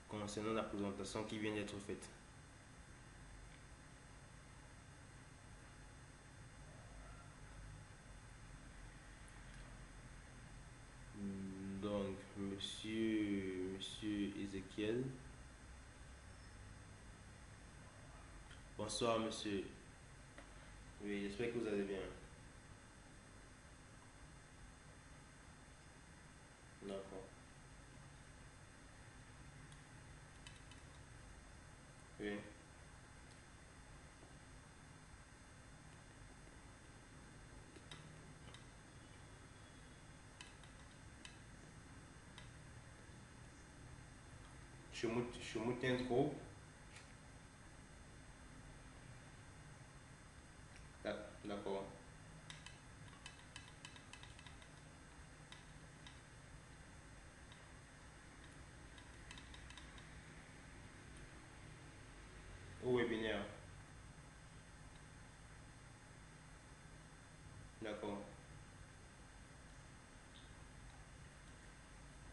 concernant la présentation qui vient d'être faite. Donc, monsieur Ezekiel. Bonsoir, monsieur. Oui, j'espère que vous allez bien. D'accord. Oui. Chomutens Group. D'accord. Au webinaire. D'accord.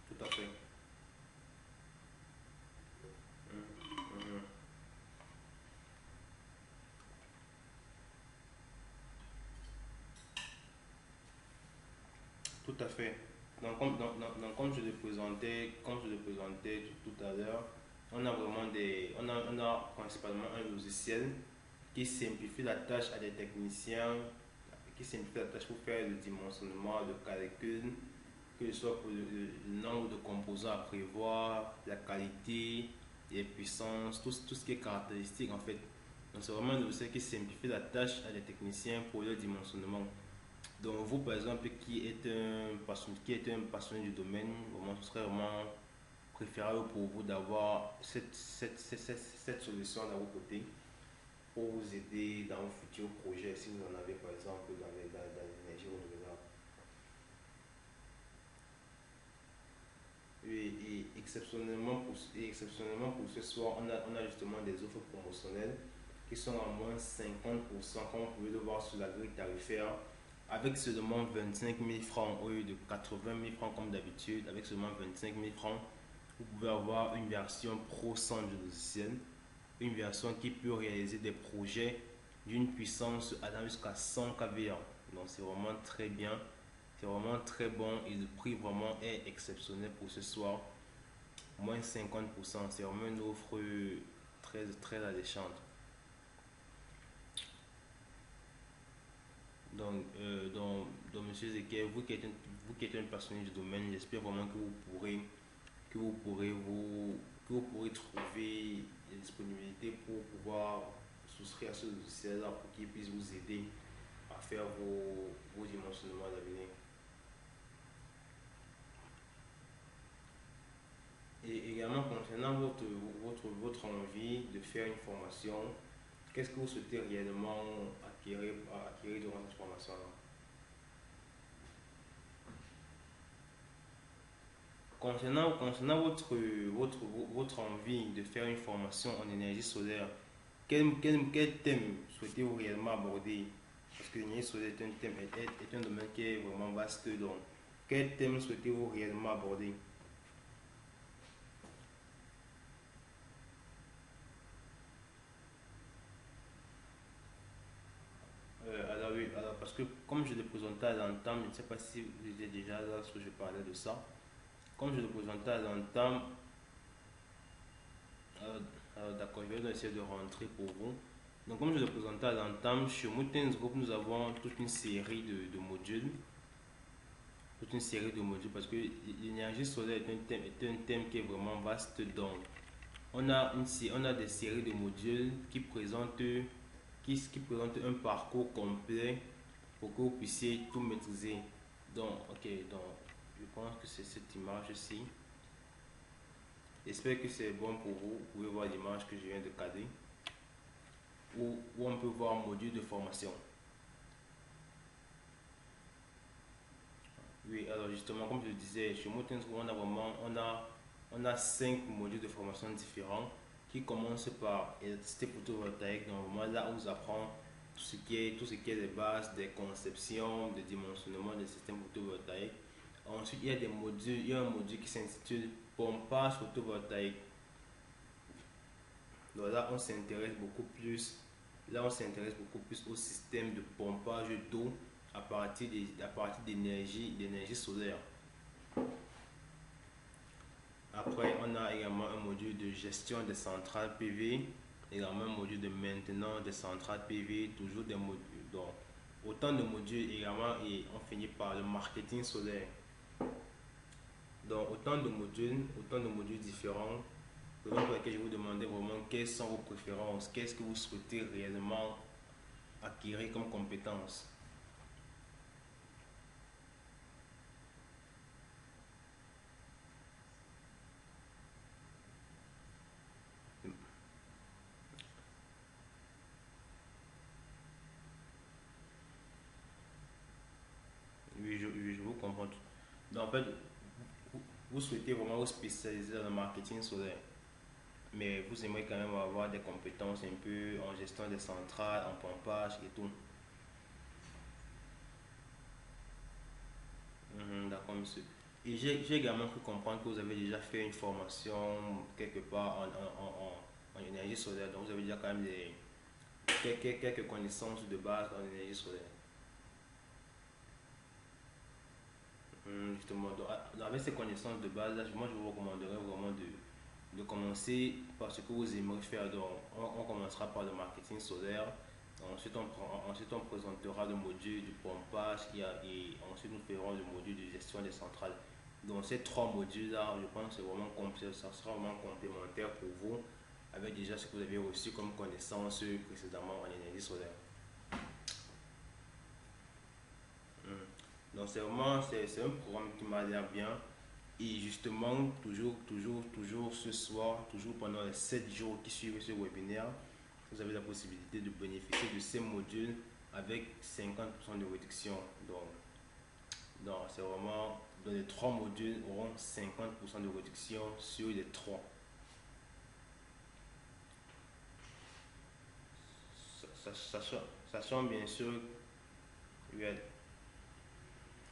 Tout à fait. Mhm. Tout à fait. Comme je le présentais tout à l'heure, on a principalement un logiciel qui simplifie la tâche à des techniciens qui simplifie la tâche pour faire le dimensionnement, le calcul, que ce soit pour le nombre de composants à prévoir, la qualité, les puissances, tout ce qui est caractéristique en fait. Donc c'est vraiment un logiciel qui simplifie la tâche à des techniciens pour le dimensionnement. Donc vous par exemple qui est un passionné du domaine, vraiment, ce serait vraiment préférable pour vous d'avoir cette solution à vos côtés pour vous aider dans vos futurs projets si vous en avez par exemple dans l'énergie renouvelable. Exceptionnellement pour ce soir, on a justement des offres promotionnelles qui sont à moins 50%, comme vous pouvez le voir sur la grille tarifaire, avec seulement 25 000 francs au lieu de 80 000 francs comme d'habitude. Avec seulement 25 000 francs, vous pouvez avoir une version Pro 100 du logiciel, une version qui peut réaliser des projets d'une puissance allant jusqu'à 100 kVA. Donc c'est vraiment très bien. C'est vraiment très bon et le prix vraiment est exceptionnel pour ce soir. Moins 50%, c'est vraiment une offre très alléchante. Donc Monsieur Zeke, vous qui êtes un passionné du domaine, j'espère vraiment que vous pourrez trouver la disponibilité pour pouvoir souscrire à ce logiciel-là pour qu'il puisse vous aider à faire vos dimensionnements à l'avenir. Et également concernant votre envie de faire une formation, qu'est-ce que vous souhaitez réellement acquérir durant cette formation-là? Concernant votre envie de faire une formation en énergie solaire, quel thème souhaitez-vous réellement aborder? Parce que l'énergie solaire est un domaine qui est vraiment vaste. Donc, quel thème souhaitez-vous réellement aborder? Alors oui, alors parce que comme je le présentais à l'entame, je ne sais pas si vous étiez déjà là lorsque je parlais de ça. Comme je le présentais à l'entame, alors, d'accord, je vais essayer de rentrer pour vous. Donc comme je le présentais à l'entame, chez Mountains Group, nous avons toute une série de modules. Toute une série de modules parce que l'énergie solaire est un thème qui est vraiment vaste. Donc on a des séries de modules qui présentent un parcours complet pour que vous puissiez tout maîtriser. Donc, ok, donc je pense que c'est cette image-ci. J'espère que c'est bon pour vous. Vous pouvez voir l'image que je viens de caler. Où on peut voir un module de formation. Oui, alors justement, comme je le disais, chez Mountains, on a 5 modules de formation différents qui commencent par électricité photovoltaïque. Donc, vraiment, là, on vous apprend tout ce qui est les bases des conceptions, des dimensionnements des systèmes photovoltaïques. Ensuite, il y a un module qui s'intitule pompage photovoltaïque. Donc là, on s'intéresse beaucoup plus au système de pompage d'eau à partir d'énergie solaire. Après, on a également un module de gestion des centrales PV, également un module de maintenance des centrales PV, toujours des modules. Donc, autant de modules également et on finit par le marketing solaire. Donc, autant de modules différents. Raison pour laquelle je vous demandais vraiment quelles sont vos préférences, qu'est-ce que vous souhaitez réellement acquérir comme compétences. Oui, je vous comprends. Donc, en fait, vous souhaitez vraiment vous spécialiser dans le marketing solaire, mais vous aimeriez quand même avoir des compétences un peu en gestion des centrales, en pompage et tout. D'accord, monsieur. Et j'ai également cru comprendre que vous avez déjà fait une formation quelque part en énergie solaire, donc vous avez déjà quand même quelques connaissances de base en énergie solaire. Justement, donc, avec ces connaissances de base, là, moi je vous recommanderais vraiment de commencer par ce que vous aimeriez faire. Donc, on commencera par le marketing solaire Ensuite, on présentera le module du pompage et ensuite nous ferons le module de gestion des centrales. Donc ces trois modules-là, je pense que c'est vraiment complet, ça sera vraiment complémentaire pour vous avec déjà ce que vous avez reçu comme connaissance précédemment en énergie solaire. Donc c'est vraiment c'est un programme qui m'a l'air bien. Et justement, toujours ce soir, toujours pendant les 7 jours qui suivent ce webinaire, vous avez la possibilité de bénéficier de ces modules avec 50% de réduction. Donc c'est vraiment, dans les 3 modules, auront 50% de réduction sur les 3. Sachant bien sûr,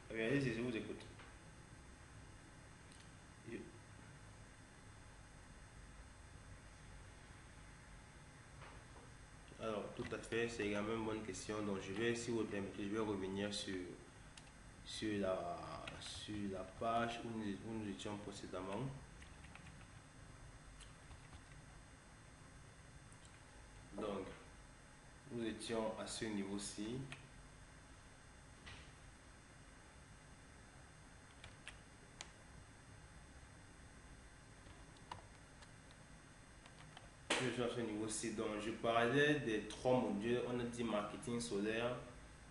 regardez si je vous écoute. Alors, tout à fait, c'est également une bonne question. Donc, je vais, si vous le permettez, je vais revenir sur la page où nous étions précédemment. Donc, nous étions à ce niveau-ci. Je suis à ce niveau-ci. Donc, je parlais des 3 modules. On a dit marketing solaire,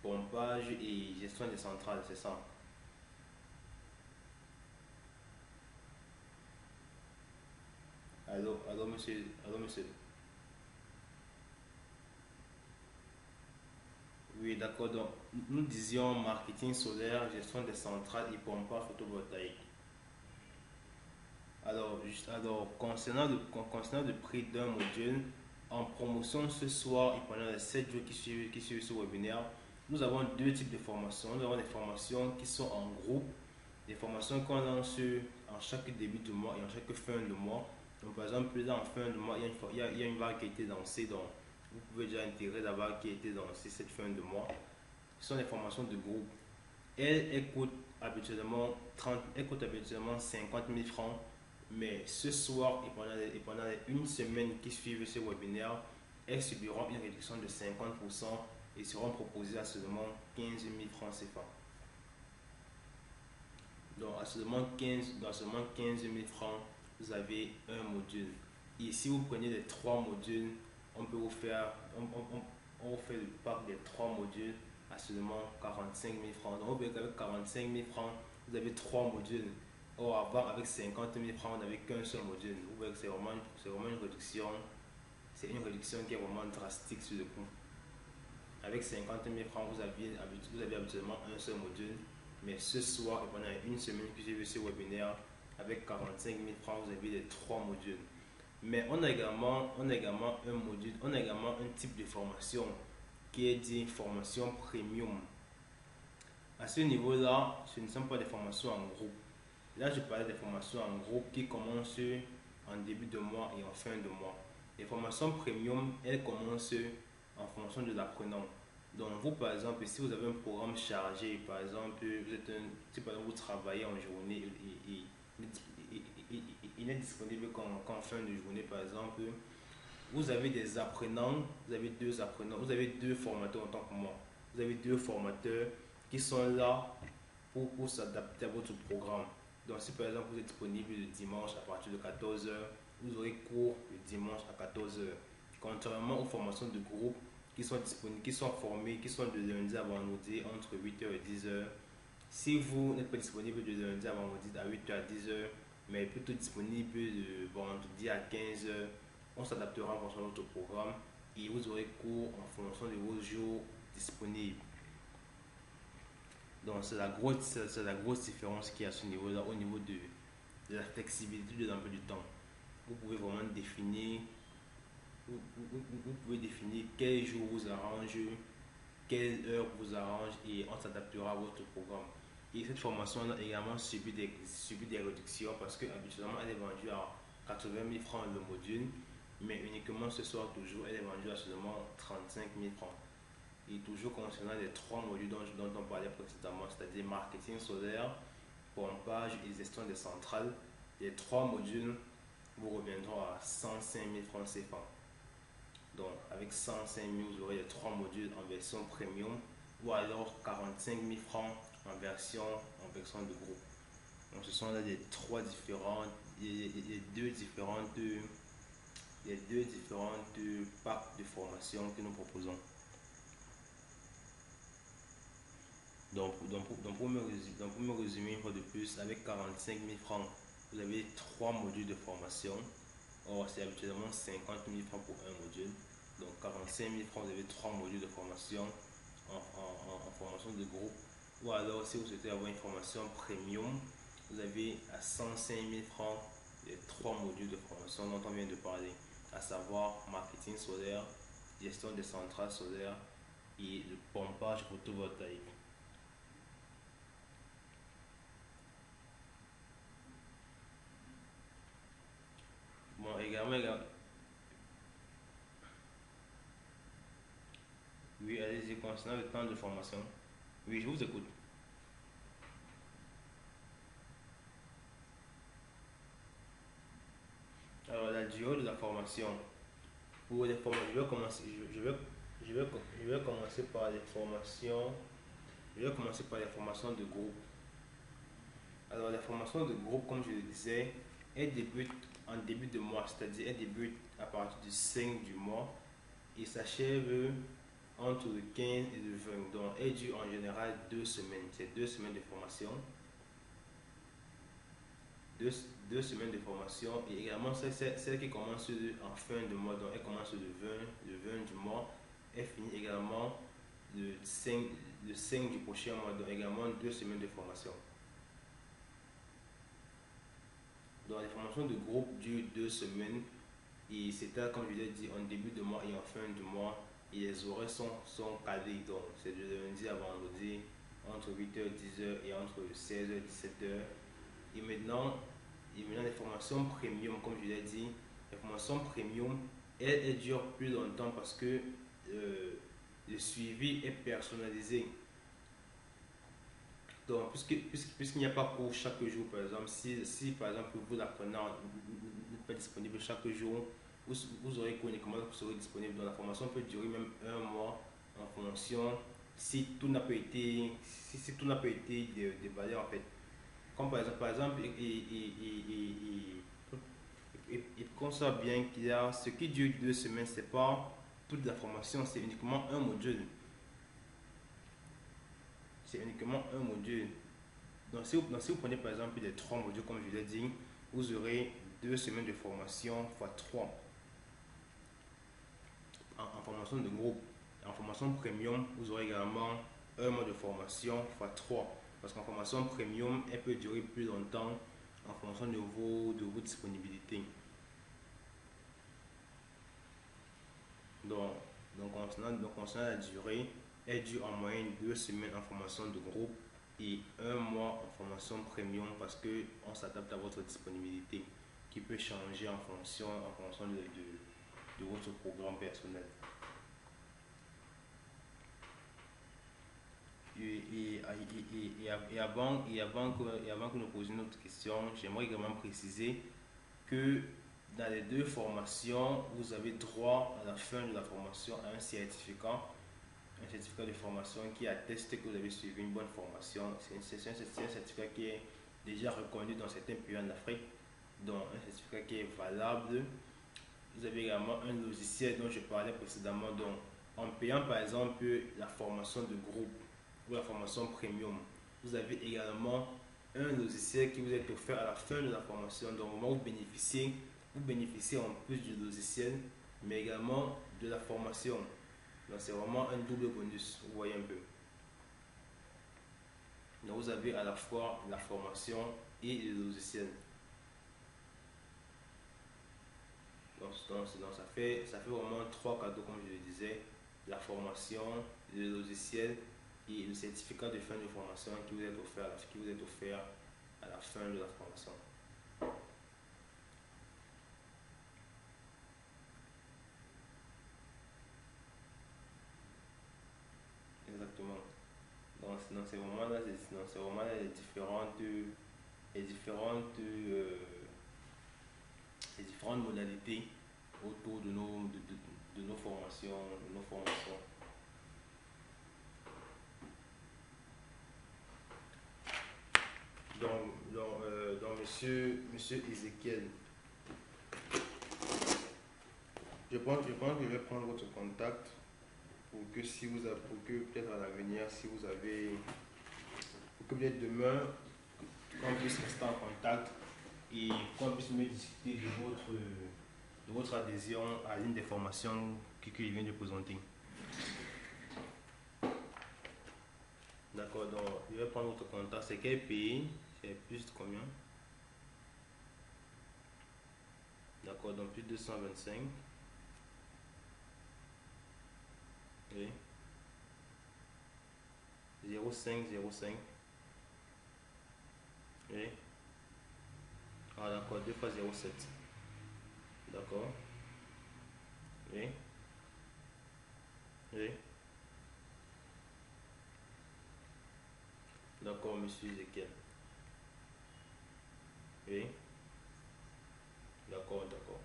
pompage et gestion des centrales, c'est ça? Allô, monsieur. Allô, monsieur. Oui, d'accord. Donc, nous disions marketing solaire, gestion des centrales et pompage photovoltaïque. Alors concernant le prix d'un module, en promotion ce soir et pendant les 7 jours qui suivent ce webinaire, nous avons deux types de formations. Nous avons des formations qui sont en groupe, des formations qu'on lance en chaque début de mois et en chaque fin de mois. Donc, par exemple, là en fin de mois, il y a une vague qui a été lancée, donc vous pouvez déjà intégrer la vague qui a été lancée cette fin de mois. Ce sont des formations de groupe. Elle coûte habituellement 50 000 francs. Mais ce soir et pendant les une semaine qui suivent ce webinaire, elles subiront une réduction de 50% et seront proposées à seulement 15 000 francs CFA. Donc à seulement 15 000 francs, vous avez un module. Et si vous prenez les 3 modules, on peut vous faire, on vous fait le pack des 3 modules à seulement 45 000 francs. Donc vous voyez qu'avec 45 000 francs, vous avez 3 modules. Or avant, avec 50 000 francs, on n'avait qu'un seul module. Vous voyez que c'est vraiment une réduction. C'est une réduction qui est vraiment drastique sur le coût. Avec 50 000 francs, vous avez habituellement un seul module. Mais ce soir et pendant une semaine que j'ai vu ce webinaire, avec 45 000 francs, vous avez les 3 modules. Mais on a également un module, on a également un type de formation qui est dit formation premium. À ce niveau-là, ce ne sont pas des formations en groupe. Là, je parlais des formations en groupe qui commencent en début de mois et en fin de mois. Les formations premium, elles commencent en fonction de l'apprenant. Donc, vous, par exemple, si vous avez un programme chargé, par exemple, si par exemple vous travaillez en journée, il est disponible qu'en fin de journée, par exemple, vous avez des apprenants, vous avez deux apprenants, vous avez deux formateurs en tant que moi. Vous avez deux formateurs qui sont là pour s'adapter à votre programme. Donc, si par exemple vous êtes disponible le dimanche à partir de 14 heures, vous aurez cours le dimanche à 14 heures. Contrairement aux formations de groupe qui sont disponibles, qui sont formées, qui sont de lundi à vendredi entre 8 heures et 10 heures. Si vous n'êtes pas disponible de lundi à vendredi à 8 heures à 10 heures, mais plutôt disponible de vendredi à 15 heures, on s'adaptera en fonction de votre programme et vous aurez cours en fonction de vos jours disponibles. Donc c'est la grosse différence qu'il y a à ce niveau-là, au niveau de la flexibilité de l'emploi du temps. Vous pouvez vraiment définir, vous pouvez définir quel jour vous arrange, quelle heure vous arrange et on s'adaptera à votre programme. Et cette formation a également subi des réductions parce qu'habituellement elle est vendue à 80 000 francs le module, mais uniquement ce soir toujours elle est vendue à seulement 35 000 francs. Et toujours concernant les 3 modules dont on parlait précédemment, c'est-à-dire marketing solaire, pompage et gestion des centrales, les 3 modules vous reviendront à 105 000 francs CFA. Donc avec 105 000, vous aurez les 3 modules en version premium ou alors 45 000 francs en version de groupe. Donc ce sont là les trois différentes, les deux différentes packs de formation que nous proposons. Donc pour me résumer une fois de plus, avec 45 000 francs, vous avez 3 modules de formation. Or, c'est habituellement 50 000 francs pour un module. Donc 45 000 francs, vous avez 3 modules de formation en formation de groupe. Ou alors, si vous souhaitez avoir une formation premium, vous avez à 105 000 francs les 3 modules de formation dont on vient de parler, à savoir marketing solaire, gestion des centrales solaires et le pompage photovoltaïque. Bon, également, oui, allez-y, concernant le temps de formation. Oui, je vous écoute. Alors, la durée de la formation. Pour les formations, je vais commencer par les formations. Je vais commencer par les formations de groupe. Alors, les formations de groupe, comme je le disais, elles débutent en début de mois, c'est-à-dire elles débutent à partir du 5 du mois et s'achèvent entre le 15 et le 20. Donc, elles durent en général 2 semaines. C'est 2 semaines de formation. Deux semaines de formation et également celle qui commence en fin de mois, donc elle commence le 20 du mois, elle finit également le 5 du prochain mois, donc également 2 semaines de formation. Donc les formations de groupe durent 2 semaines et c'est comme je l'ai dit en début de mois et en fin de mois et les horaires sont calés, donc c'est de lundi à vendredi entre 8h 10h et entre 16h 17h. Et maintenant, les formations premium, comme je l'ai dit, les formations premium, elles durent plus longtemps parce que le suivi est personnalisé. Donc, puisqu'il n'y a pas cours chaque jour, par exemple, si par exemple vous l'apprenant n'est pas disponible chaque jour, vous aurez cours uniquement vous serez disponible. Donc, la formation peut durer même un mois en fonction si tout n'a pas été, si tout n'a pas été déballé en fait. Comme par exemple il conçoit bien qu'il y a ce qui dure 2 semaines, c'est pas toute la formation, c'est uniquement un module. C'est uniquement un module. Donc si vous prenez par exemple les 3 modules, comme je l'ai dit, vous aurez 2 semaines de formation x 3 en formation de groupe. En formation premium, vous aurez également un mois de formation x 3. Parce qu'en formation premium, elle peut durer plus longtemps en fonction de vos disponibilités. Donc concernant la durée, elle dure en moyenne 2 semaines en formation de groupe et un mois en formation premium parce qu'on s'adapte à votre disponibilité qui peut changer en fonction de votre programme personnel. Avant que nous posions notre question, j'aimerais également préciser que dans les deux formations, vous avez droit à la fin de la formation à un certificat de formation qui atteste que vous avez suivi une bonne formation. C'est un certificat qui est déjà reconnu dans certains pays en Afrique, donc un certificat qui est valable. Vous avez également un logiciel dont je parlais précédemment, donc en payant par exemple la formation de groupe ou la formation premium, vous avez également un logiciel qui vous est offert à la fin de la formation. Donc au moment où vous bénéficiez en plus du logiciel, mais également de la formation. Donc c'est vraiment un double bonus, vous voyez un peu. Donc vous avez à la fois la formation et le logiciel. Donc ça fait vraiment 3 cadeaux comme je le disais, la formation, le logiciel et le certificat de fin de formation qui vous est offert à la fin de la formation. Exactement. Donc c'est vraiment là, les différentes modalités autour de nos informations, de nos formations. Donc monsieur Ezekiel, je pense que je vais prendre votre contact pour que si vous avez, pour que peut-être à l'avenir, si vous avez, pour que peut-être demain, qu'on puisse rester en contact et qu'on puisse me discuter de votre adhésion à l'une des formations que je viens de présenter. D'accord, donc je vais prendre votre contact. C'est quel pays? C'est plus de combien? D'accord, donc plus de 225. Oui. 0505. Oui. Ah d'accord, 2 fois 07. D'accord. Oui. Oui. D'accord, monsieur Ezekiel. Oui. D'accord, d'accord.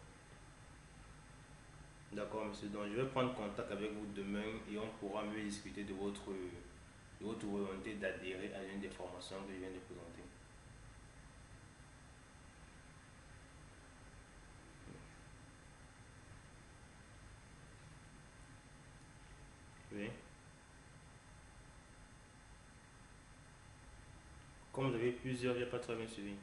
D'accord, monsieur. Donc, je vais prendre contact avec vous demain et on pourra mieux discuter de votre volonté d'adhérer à l'une des formations que je viens de présenter. Oui. Comme vous avez plusieurs, je n'ai pas très bien suivi.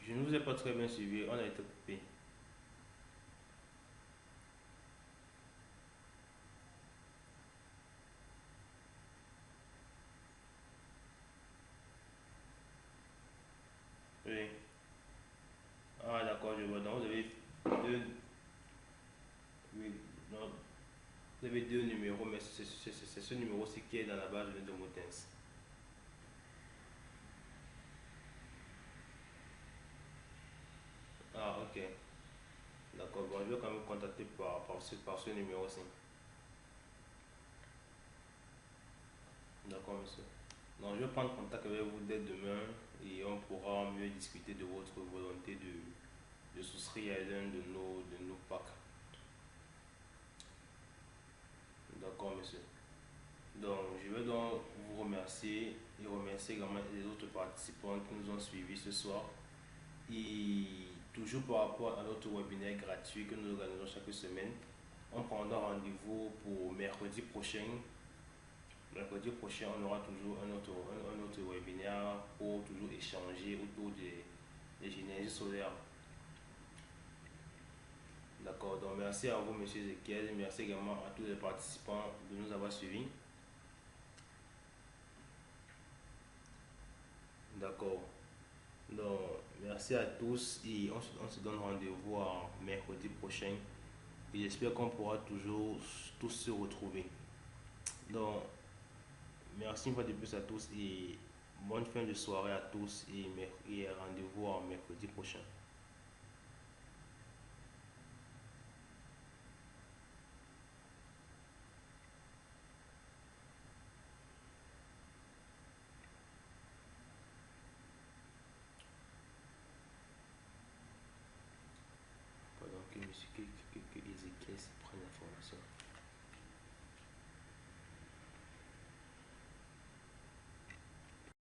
Je ne vous ai pas très bien suivi, on a été coupé. Oui. Ah d'accord, je vois. Donc, vous avez deux, oui, non, vous avez deux numéros, mais c'est ce numéro-ci qui est dans la base de Moutens. Ah, ok. D'accord, bon, je vais quand même contacter par ce numéro-ci. D'accord, monsieur. Donc, je vais prendre contact avec vous dès demain et on pourra mieux discuter de votre volonté de souscrire à l'un de nos packs. D'accord, monsieur. Donc, je vais donc vous remercier et remercier également les autres participants qui nous ont suivis ce soir. Et toujours par rapport à notre webinaire gratuit que nous organisons chaque semaine, on prendra rendez-vous pour mercredi prochain. Mercredi prochain, on aura toujours un autre webinaire pour toujours échanger autour des énergies solaires. D'accord, donc merci à vous, monsieur Ezekiel. Merci également à tous les participants de nous avoir suivis. D'accord. Donc, merci à tous et on se donne rendez-vous à mercredi prochain. Et j'espère qu'on pourra toujours tous se retrouver. Donc, merci une fois de plus à tous et bonne fin de soirée à tous et rendez-vous à mercredi prochain. Pardon, que musique.